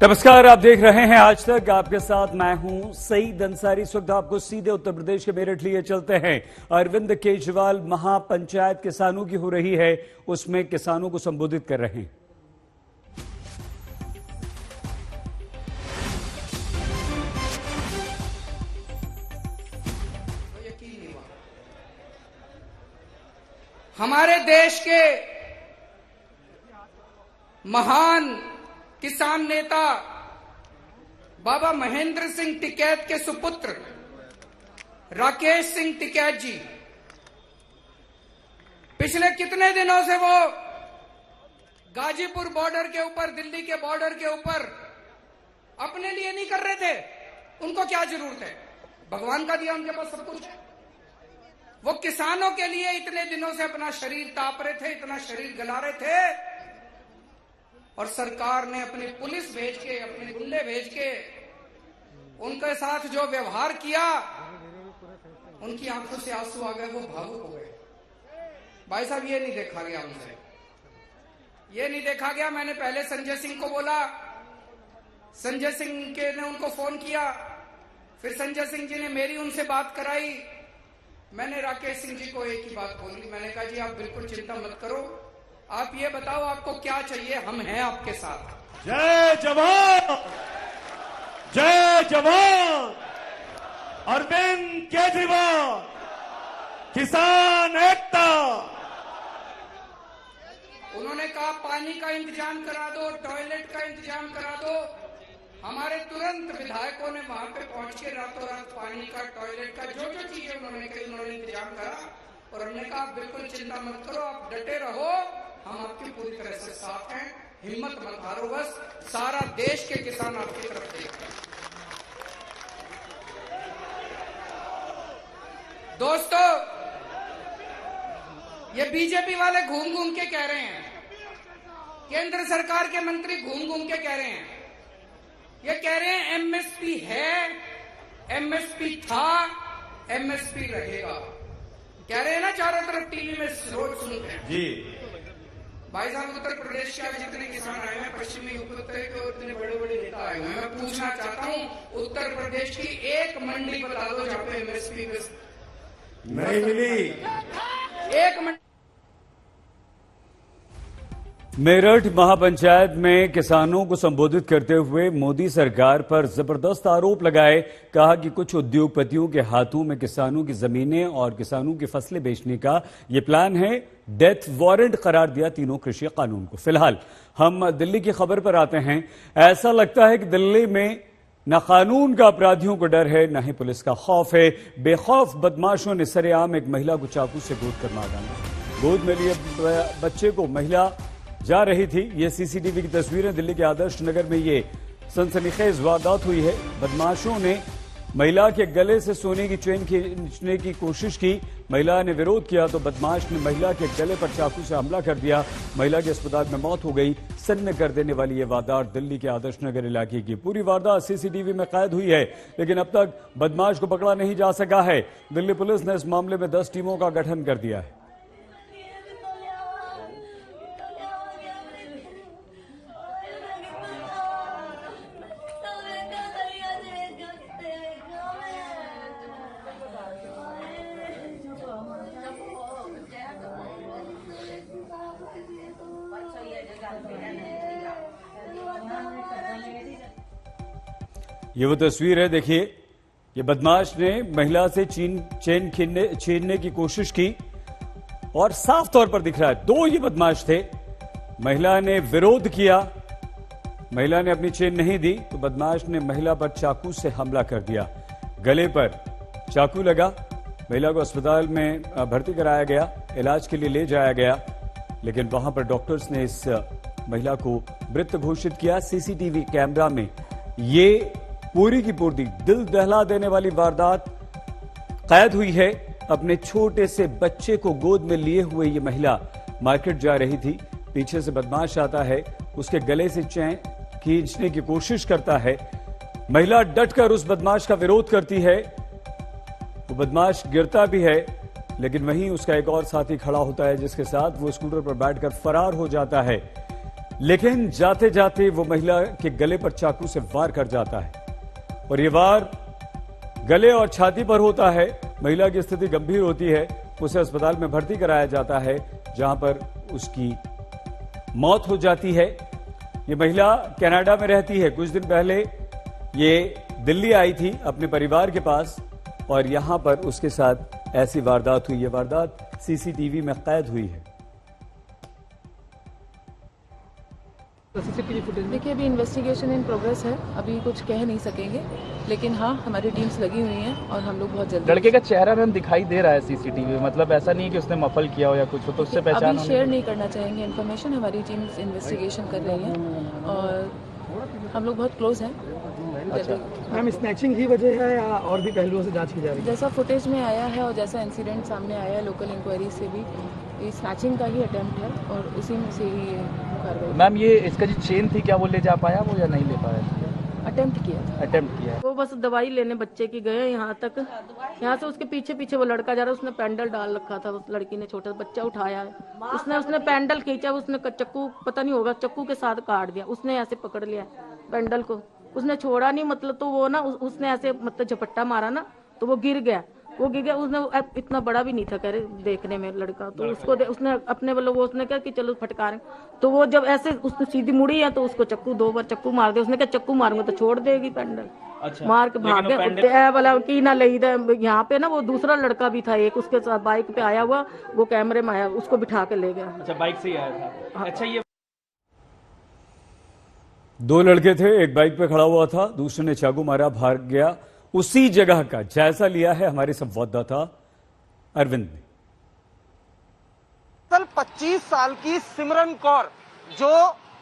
नमस्कार, आप देख रहे हैं आज तक। आपके साथ मैं हूं सईद अंसारी। इस वक्त आपको सीधे उत्तर प्रदेश के मेरठ लिए चलते हैं। अरविंद केजरीवाल महापंचायत किसानों की हो रही है, उसमें किसानों को संबोधित कर रहे हैं। हमारे देश के महान किसान नेता बाबा महेंद्र सिंह टिकैत के सुपुत्र राकेश सिंह टिकैत जी पिछले कितने दिनों से वो गाजीपुर बॉर्डर के ऊपर, दिल्ली के बॉर्डर के ऊपर अपने लिए नहीं कर रहे थे। उनको क्या जरूरत है? भगवान का दिया उनके पास सब कुछ। वो किसानों के लिए इतने दिनों से अपना शरीर ताप रहे थे, इतना शरीर गला रहे थे, और सरकार ने अपनी पुलिस भेज के, अपने गुंडे भेज के उनके साथ जो व्यवहार किया, उनकी आंखों से आंसू आ गए, वो भावुक हो गए। भाई साहब, ये नहीं देखा गया उनसे, ये नहीं देखा गया। मैंने पहले संजय सिंह को बोला, संजय सिंह के ने उनको फोन किया, फिर संजय सिंह जी ने मेरी उनसे बात कराई। मैंने राकेश सिंह जी को एक ही बात बोली, मैंने कहा जी आप बिल्कुल चिंता मत करो, आप ये बताओ आपको क्या चाहिए, हम हैं आपके साथ। जय जवान, जय जवान। अरविंद केजरीवाल, किसान एकता। उन्होंने कहा पानी का इंतजाम करा दो, टॉयलेट का इंतजाम करा दो। हमारे तुरंत विधायकों ने वहां पे पहुंच के रातों रात पानी का, टॉयलेट का, जो जो चीजें उन्होंने कही, उन्होंने इंतजाम करा। और हमने कहा बिल्कुल चिंता मत करो, आप डटे रहो, हम आपकी पूरी तरह से साथ हैं, हिम्मत मत हारो, बस सारा देश के किसान आपकी तरफ देख रहे हैं। दोस्तों, ये बीजेपी वाले घूम घूम के कह रहे हैं, केंद्र सरकार के मंत्री घूम घूम के कह रहे हैं, ये कह रहे हैं एमएसपी है, एमएसपी था, एमएसपी रहेगा। कह रहे हैं ना, चारों तरफ टीवी में रोज सुनते हैं जी। भाई साहब, उत्तर प्रदेश के जितने किसान आए हैं, पश्चिमी उत्तर के इतने बड़े बड़े नेता आए हुए हैं, मैं पूछना चाहता हूं, उत्तर प्रदेश की एक मंडी बता दो जहां पे एमएसपी नहीं मिली। एक मंडी। मेरठ महापंचायत में किसानों को संबोधित करते हुए मोदी सरकार पर जबरदस्त आरोप लगाए। कहा कि कुछ उद्योगपतियों के हाथों में किसानों की जमीनें और किसानों की फसलें बेचने का यह प्लान है। डेथ वारंट करार दिया तीनों कृषि कानून को। फिलहाल हम दिल्ली की खबर पर आते हैं। ऐसा लगता है कि दिल्ली में न कानून का अपराधियों को डर है, न ही पुलिस का खौफ है। बेखौफ बदमाशों ने सरेआम एक महिला को चाकू से गोद कर मार डाला। गोद में लिए बच्चे को महिला जा रही थी। ये सीसीटीवी की तस्वीरें। दिल्ली के आदर्श नगर में ये सनसनीखेज वारदात हुई है। बदमाशों ने महिला के गले से सोने की चेन खींचने की कोशिश की। महिला ने विरोध किया तो बदमाश ने महिला के गले पर चाकू से हमला कर दिया। महिला की अस्पताल में मौत हो गई। सन्न कर देने वाली ये वारदात दिल्ली के आदर्श नगर इलाके की। पूरी वारदात सीसीटीवी में कैद हुई है, लेकिन अब तक बदमाश को पकड़ा नहीं जा सका है। दिल्ली पुलिस ने इस मामले में 10 टीमों का गठन कर दिया है। ये वो तस्वीर है, देखिए। ये बदमाश ने महिला से चेन छीनने की कोशिश की और साफ तौर पर दिख रहा है 2 ये बदमाश थे। महिला ने विरोध किया, महिला ने अपनी चेन नहीं दी तो बदमाश ने महिला पर चाकू से हमला कर दिया। गले पर चाकू लगा। महिला को अस्पताल में भर्ती कराया गया, इलाज के लिए ले जाया गया, लेकिन वहां पर डॉक्टर्स ने इस महिला को मृत घोषित किया। सीसीटीवी कैमरा में ये पूरी की पूरी दिल दहला देने वाली वारदात कैद हुई है। अपने छोटे से बच्चे को गोद में लिए हुए ये महिला मार्केट जा रही थी। पीछे से बदमाश आता है, उसके गले से चेन खींचने की कोशिश करता है। महिला डटकर उस बदमाश का विरोध करती है। वो बदमाश गिरता भी है, लेकिन वहीं उसका एक और साथी खड़ा होता है, जिसके साथ वो स्कूटर पर बैठकर फरार हो जाता है। लेकिन जाते जाते वो महिला के गले पर चाकू से वार कर जाता है और ये वार गले और छाती पर होता है। महिला की स्थिति गंभीर होती है, उसे अस्पताल में भर्ती कराया जाता है जहां पर उसकी मौत हो जाती है। ये महिला कनाडा में रहती है। कुछ दिन पहले ये दिल्ली आई थी अपने परिवार के पास और यहां पर उसके साथ ऐसी वारदात हुई। ये वारदात सीसीटीवी में कैद हुई है। देखिए, अभी इन्वेस्टिगेशन इन प्रोग्रेस है, अभी कुछ कह नहीं सकेंगे, लेकिन हाँ, हमारी टीम्स लगी हुई हैं और हम लोग बहुत जल्दी। लड़के का चेहरा मैम दिखाई दे रहा है सीसीटीवी में, मतलब ऐसा नहीं कि उसने मफल किया हो या कुछ हो, तो उससे पहचान अभी शेयर नहीं करना चाहेंगे इन्फॉर्मेशन। हमारी टीम्स इन्वेस्टिगेशन कर रही हैं और हम लोग बहुत क्लोज हैं। अच्छा मैम, स्नैचिंग ही वजह है या और भी पहलुओं से जांच की जा रही है? जैसा फुटेज में आया है और जैसा इंसिडेंट सामने आया है लोकल इंक्वायरी से भी, ये स्नैचिंग का ही अटेम्प्ट है और उसी में से ही ये कार्रवाई। मैम, ये इसका जो चेन थी क्या वो ले जा पाया वो या नहीं ले पाया? अटेम्प्ट किया था। अटेम्प्ट किया है। वो बस दवाई लेने बच्चे की गए यहाँ तक, यहाँ से उसके पीछे पीछे वो लड़का जा रहा है, उसने पैंडल डाल रखा था, उस लड़की ने छोटा बच्चा उठाया है, उसने पैंडल खींचा, उसने चक्कू पता नहीं होगा चक्कू के साथ काट दिया, उसने ऐसे पकड़ लिया पैंडल को, उसने छोड़ा नहीं, मतलब तो वो ना उसने ऐसे मतलब झपट्टा मारा ना तो वो गिर गया। उसने इतना बड़ा भी नहीं था कह रहे देखने में लड़का, तो उसको उसने अपने वालों वो उसने कहा कि चलो फटकारें, तो वो जब ऐसे उसने सीधी मुड़ी है तो उसको चक्कू 2 बार चक्कू मार दिया। उसने कहा चक्कू मारूंगा तो छोड़ देगी पैंडल। अच्छा, मार के भाग गया वाला की ना ले। यहाँ पे ना वो दूसरा लड़का भी था एक, उसके साथ बाइक पे आया हुआ, वो कैमरे में आया, उसको बिठा के ले गया। अच्छा, बाइक से ही आया था। अच्छा, ये 2 लड़के थे, एक बाइक पे खड़ा हुआ था, दूसरे ने चाकू मारा, भाग गया। उसी जगह का जायजा लिया है हमारे संवाददाता अरविंद ने। कल 25 साल की सिमरन कौर जो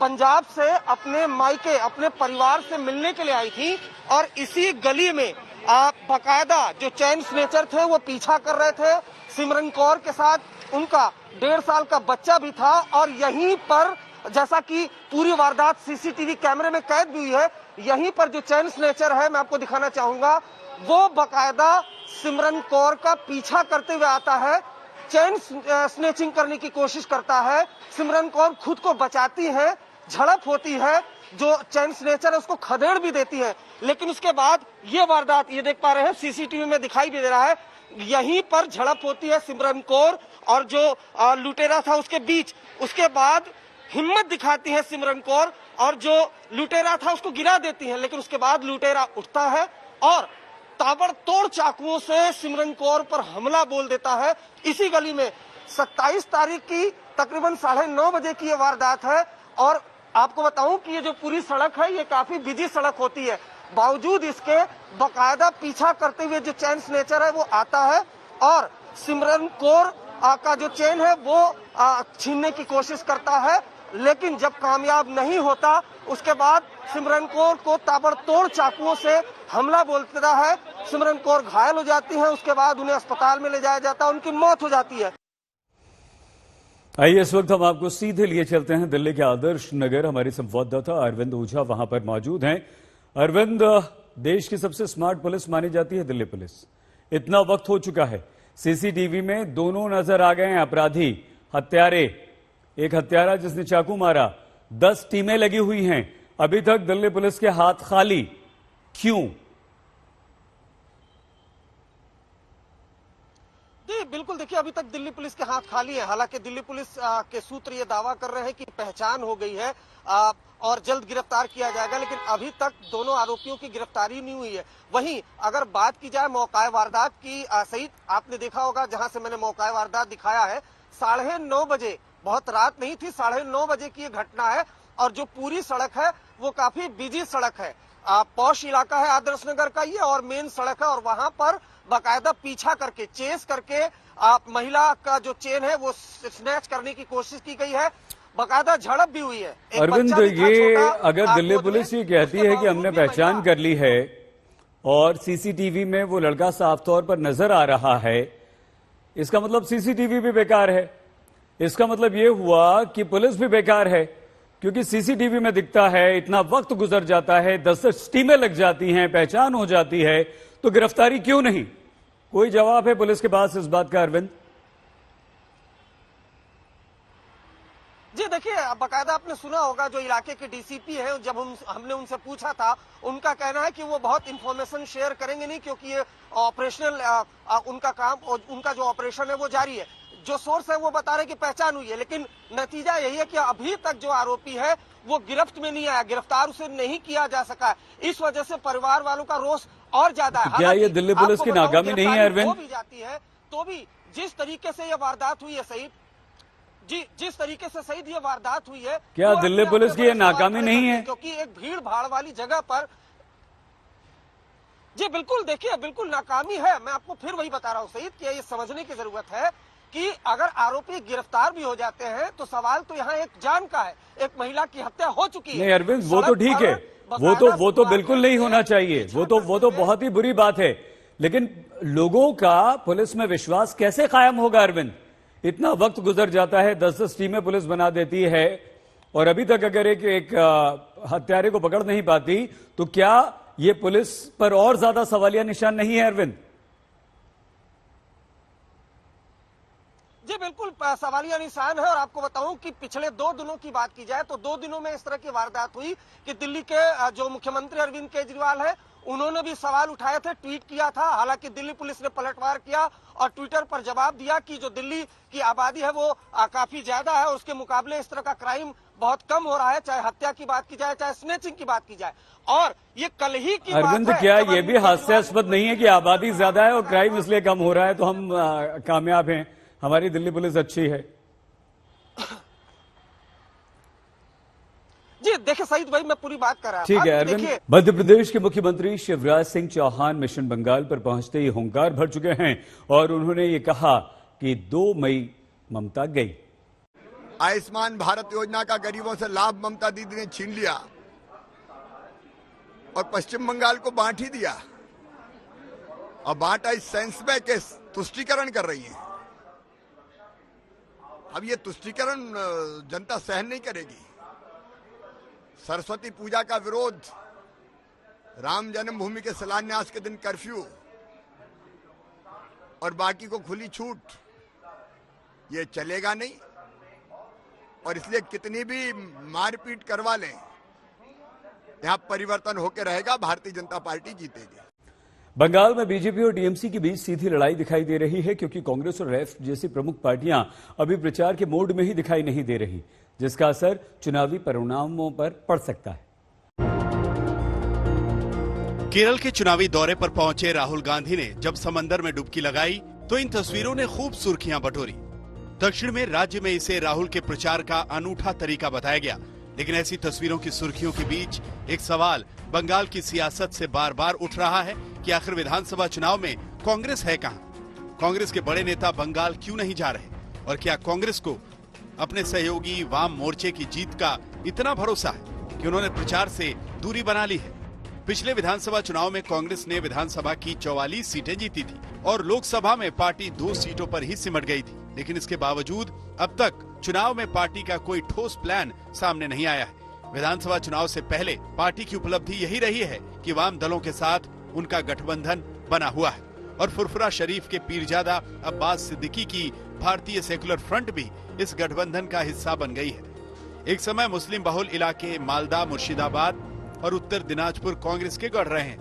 पंजाब से अपने मायके अपने परिवार से मिलने के लिए आई थी और इसी गली में बाकायदा जो चैन स्नेचर थे वो पीछा कर रहे थे। सिमरन कौर के साथ उनका 1.5 साल का बच्चा भी था और यहीं पर जैसा कि पूरी वारदात सीसीटीवी कैमरे में कैद भी हुई है, यहीं पर जो चैन स्नेचर है मैं आपको दिखाना चाहूंगा, वो बाकायदा सिमरन कौर का पीछा करते हुए आता है, चैन स्नेचिंग करने की कोशिश करता है। सिमरन कौर खुद को बचाती है, झड़प होती है, जो चैन स्नेचर है उसको खदेड़ भी देती है, लेकिन उसके बाद ये वारदात ये देख पा रहे हैं सीसीटीवी में दिखाई भी दे रहा है, यहीं पर झड़प होती है सिमरन कौर और जो लुटेरा था उसके बीच। उसके बाद हिम्मत दिखाती है सिमरन कौर और जो लुटेरा था उसको गिरा देती है, लेकिन उसके बाद लुटेरा उठता है और ताबड़तोड़ चाकुओं से सिमरन कौर पर हमला बोल देता है। इसी गली में 27 तारीख की तकरीबन 9:30 बजे की ये वारदात है और आपको बताऊं कि ये जो पूरी सड़क है ये काफी बिजी सड़क होती है, बावजूद इसके बाकायदा पीछा करते हुए जो चैन स्नेचर है वो आता है और सिमरन कौर का जो चेन है वो छीनने की कोशिश करता है, लेकिन जब कामयाब नहीं होता उसके बाद सिमरन कौर को ताबड़तोड़ चाकुओं से हमला बोलता है। सिमरन कौर घायल हो जाती है, उसके बाद उन्हें अस्पताल में ले जाया जाता है, उनकी मौत हो जाती है। आइए इस वक्त हम आपको सीधे लिए चलते हैं दिल्ली के आदर्श नगर। हमारे संवाददाता अरविंद ओझा वहां पर मौजूद हैं। अरविंद, देश की सबसे स्मार्ट पुलिस मानी जाती है दिल्ली पुलिस, इतना वक्त हो चुका है, सीसीटीवी में दोनों नजर आ गए हैं अपराधी, हत्यारे, एक हत्यारा जिसने चाकू मारा, 10 टीमें लगी हुई हैं, अभी तक दिल्ली पुलिस के हाथ खाली, क्यों? जी बिल्कुल, देखिए अभी तक दिल्ली पुलिस के हाथ खाली है। हालांकि दिल्ली पुलिस के सूत्र ये दावा कर रहे हैं कि पहचान हो गई है और जल्द गिरफ्तार किया जाएगा, लेकिन अभी तक दोनों आरोपियों की गिरफ्तारी नहीं हुई है। वहीं अगर बात की जाए मौका वारदात की, सही आपने देखा होगा जहां से मैंने मौका वारदात दिखाया है, 9:30 बजे, बहुत रात नहीं थी, 9:30 बजे की ये घटना है और जो पूरी सड़क है वो काफी बिजी सड़क है, पॉश इलाका है आदर्श नगर का ये और मेन सड़क है और वहां पर बाकायदा पीछा करके चेस करके महिला का जो चेन है वो स्नैच करने की कोशिश की गई है, बाकायदा झड़प भी हुई है। अरविंद, ये अगर दिल्ली पुलिस ये कहती है कि हमने पहचान कर ली है और सीसीटीवी में वो लड़का साफ तौर पर नजर आ रहा है, इसका मतलब सीसीटीवी भी बेकार है, इसका मतलब ये हुआ कि पुलिस भी बेकार है, क्योंकि सीसीटीवी में दिखता है, इतना वक्त गुजर जाता है, 10 टीमें लग जाती हैं, पहचान हो जाती है, तो गिरफ्तारी क्यों नहीं? कोई जवाब है पुलिस के पास इस बात का अरविंद? जी देखिए, बकायदा आपने सुना होगा जो इलाके के डीसीपी हैं, जब हमने उनसे पूछा था, उनका कहना है कि वो बहुत इंफॉर्मेशन शेयर करेंगे नहीं, क्योंकि ये ऑपरेशनल उनका काम और उनका जो ऑपरेशन है वो जारी है। जो सोर्स है वो बता रहे कि पहचान हुई है, लेकिन नतीजा यही है कि अभी तक जो आरोपी है वो गिरफ्त में नहीं आया, गिरफ्तार उसे नहीं किया जा सका। इस वजह से परिवार वालों का रोष और ज्यादा है। क्या ये दिल्ली पुलिस की नाकामी नहीं है अरविंद? भी जाती है तो भी जिस तरीके से ये वारदात हुई है सईद जी, जिस तरीके से सईद ये वारदात हुई है, क्या दिल्ली पुलिस की ये नाकामी नहीं है? क्योंकि एक भीड़ भाड़ वाली जगह पर जी बिल्कुल, देखिए बिल्कुल नाकामी है। मैं आपको फिर वही बता रहा हूँ सईद कि ये समझने की जरूरत है कि अगर आरोपी गिरफ्तार भी हो जाते हैं तो सवाल तो यहाँ एक जान का है। एक महिला की हत्या हो चुकी है। नहीं अरविंद, वो तो ठीक है, वो तो बिल्कुल नहीं होना चाहिए, वो तो बहुत ही बुरी बात है, लेकिन लोगों का पुलिस में विश्वास कैसे कायम होगा अरविंद? इतना वक्त गुजर जाता है, 10-10 टीमें पुलिस बना देती है, और अभी तक अगर एक हत्यारे को पकड़ नहीं पाती तो क्या ये पुलिस पर और ज्यादा सवालिया निशान नहीं है अरविंद? जी बिल्कुल सवालिया निशान है। और आपको बताऊं कि पिछले 2 दिनों की बात की जाए तो 2 दिनों में इस तरह की वारदात हुई कि दिल्ली के जो मुख्यमंत्री अरविंद केजरीवाल है, उन्होंने भी सवाल उठाए थे, ट्वीट किया था। हालांकि दिल्ली पुलिस ने पलटवार किया और ट्विटर पर जवाब दिया कि जो दिल्ली की आबादी है वो काफी ज्यादा है, उसके मुकाबले इस तरह का क्राइम बहुत कम हो रहा है, चाहे हत्या की बात की जाए, चाहे स्नेचिंग की बात की जाए। और ये कल ही की अरविंद, क्या ये भी हास्यास्पद नहीं है कि आबादी ज्यादा है और क्राइम इसलिए कम हो रहा है तो हम कामयाब हैं, हमारी दिल्ली पुलिस अच्छी है? जी देखिए सईद भाई, मैं पूरी बात कर रहा हूं। ठीक है अरविंद। मध्य प्रदेश के मुख्यमंत्री शिवराज सिंह चौहान मिशन बंगाल पर पहुंचते ही हुंकार भर चुके हैं और उन्होंने ये कहा कि 2 मई ममता गई। आयुष्मान भारत योजना का गरीबों से लाभ ममता दीदी ने छीन लिया और पश्चिम बंगाल को बांट ही दिया, और बांटा इस सेंस में के तुष्टीकरण कर रही है। अब ये तुष्टीकरण जनता सहन नहीं करेगी। सरस्वती पूजा का विरोध, राम जन्मभूमि के शिलान्यास के दिन कर्फ्यू और बाकी को खुली छूट, ये चलेगा नहीं। और इसलिए कितनी भी मारपीट करवा लें, यहां परिवर्तन होकर रहेगा, भारतीय जनता पार्टी जीतेगी। बंगाल में बीजेपी और टीएमसी के बीच सीधी लड़ाई दिखाई दे रही है, क्योंकि कांग्रेस और लेफ्ट जैसी प्रमुख पार्टियां अभी प्रचार के मोड में ही दिखाई नहीं दे रही, जिसका असर चुनावी परिणामों पर पड़ सकता है। केरल के चुनावी दौरे पर पहुंचे राहुल गांधी ने जब समंदर में डुबकी लगाई तो इन तस्वीरों ने खूब सुर्खियां बटोरी। दक्षिण में राज्य में इसे राहुल के प्रचार का अनूठा तरीका बताया गया, लेकिन ऐसी तस्वीरों की सुर्खियों के बीच एक सवाल बंगाल की सियासत से बार बार उठ रहा है कि आखिर विधानसभा चुनाव में कांग्रेस है कहां? कांग्रेस के बड़े नेता बंगाल क्यों नहीं जा रहे? और क्या कांग्रेस को अपने सहयोगी वाम मोर्चे की जीत का इतना भरोसा है कि उन्होंने प्रचार से दूरी बना ली है? पिछले विधानसभा चुनाव में कांग्रेस ने विधानसभा की 44 सीटें जीती थी और लोकसभा में पार्टी 2 सीटों पर ही सिमट गई थी, लेकिन इसके बावजूद अब तक चुनाव में पार्टी का कोई ठोस प्लान सामने नहीं आया है। विधानसभा चुनाव से पहले पार्टी की उपलब्धि यही रही है कि वाम दलों के साथ उनका गठबंधन बना हुआ है और फुरफुरा शरीफ के पीरजादा अब्बास सिद्दीकी की भारतीय सेकुलर फ्रंट भी इस गठबंधन का हिस्सा बन गई है। एक समय मुस्लिम बहुल इलाके मालदा, मुर्शिदाबाद और उत्तर दिनाजपुर कांग्रेस के गढ़ रहे हैं,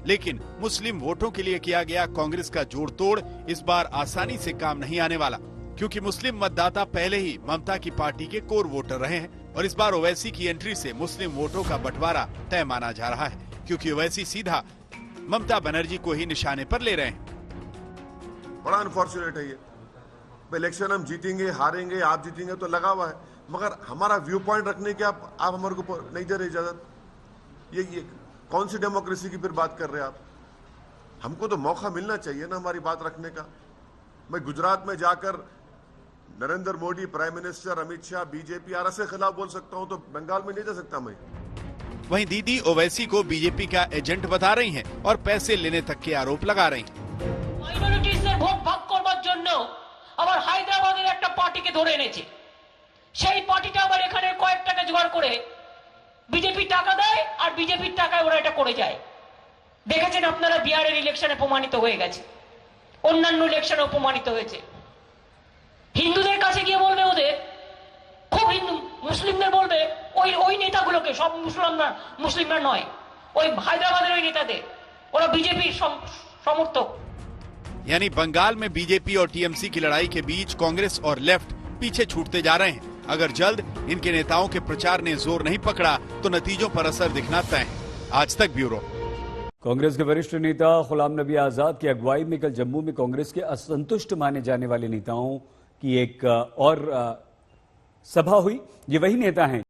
लेकिन मुस्लिम वोटों के लिए किया गया कांग्रेस का जोड़ तोड़ इस बार आसानी से काम नहीं आने वाला, क्योंकि मुस्लिम मतदाता पहले ही ममता की पार्टी के कोर वोटर रहे हैं और इस बार ओवैसी की एंट्री से मुस्लिम वोटों का बंटवारा तय माना जा रहा है, क्योंकि ओवैसी सीधा ममता बनर्जी को ही निशाने पर ले रहे हैं। बड़ा अनफॉर्चुनेट है ये। इलेक्शन हम जीतेंगे हारेंगे, आप जीतेंगे तो लगा हुआ है, मगर हमारा व्यू पॉइंट रखने की आप हमारे को नहीं दे रहे इजाजत। ये कौन सी डेमोक्रेसी की फिर बात कर रहे हैं आप? हमको तो मौका मिलना चाहिए ना हमारी बात रखने का। मैं गुजरात में जाकर Narendra Modi, prime minister, Amit Shah, BJP आर के खिलाफ बोल सकता हूं, तो बंगाल में नहीं जा सकता मैं। वहीं दीदी ओवैसी को बीजेपी का एजेंट बता रही हैं और पैसे लेने तक के आरोप लगा रही हैं। মাইনরিটিসদের ভোট ভাগ করবার জন্য আবার হায়দ্রাবাদের একটা পার্টিকে ধরে এনেছে, সেই পার্টিটা আবার এখানে কয়েক টাকা জোগাড় করে বিজেপি টাকা দেয় আর বিজেপির টাকায় ওরা এটা করে যায়। দেখেছেন আপনারা, বিহারের ইলেকশনে প্রমাণিত হয়ে গেছে, অন্যান্য ইলেকশনে প্রমাণিত হয়েছে। হিন্দুদের কাছে গিয়ে বলবে ওদের খুব হিন্দু মুসলিমদের বলবে ওই নেতাগুলোকে, সব মুসলিমরা নয়, ওই হায়দ্রাবাদের ওই নেতাদের, ওরা বিজেপির সমর্থক। यानी बंगाल में बीजेपी और टीएमसी की लड़ाई के बीच कांग्रेस और लेफ्ट पीछे छूटते जा रहे हैं। अगर जल्द इनके नेताओं के प्रचार ने जोर नहीं पकड़ा तो नतीजों पर असर दिखना तय है। आज तक ब्यूरो। कांग्रेस के वरिष्ठ नेता गुलाम नबी आजाद की अगुवाई में कल जम्मू में कांग्रेस के असंतुष्ट माने जाने वाले नेताओं की एक और सभा हुई। ये वही नेता हैं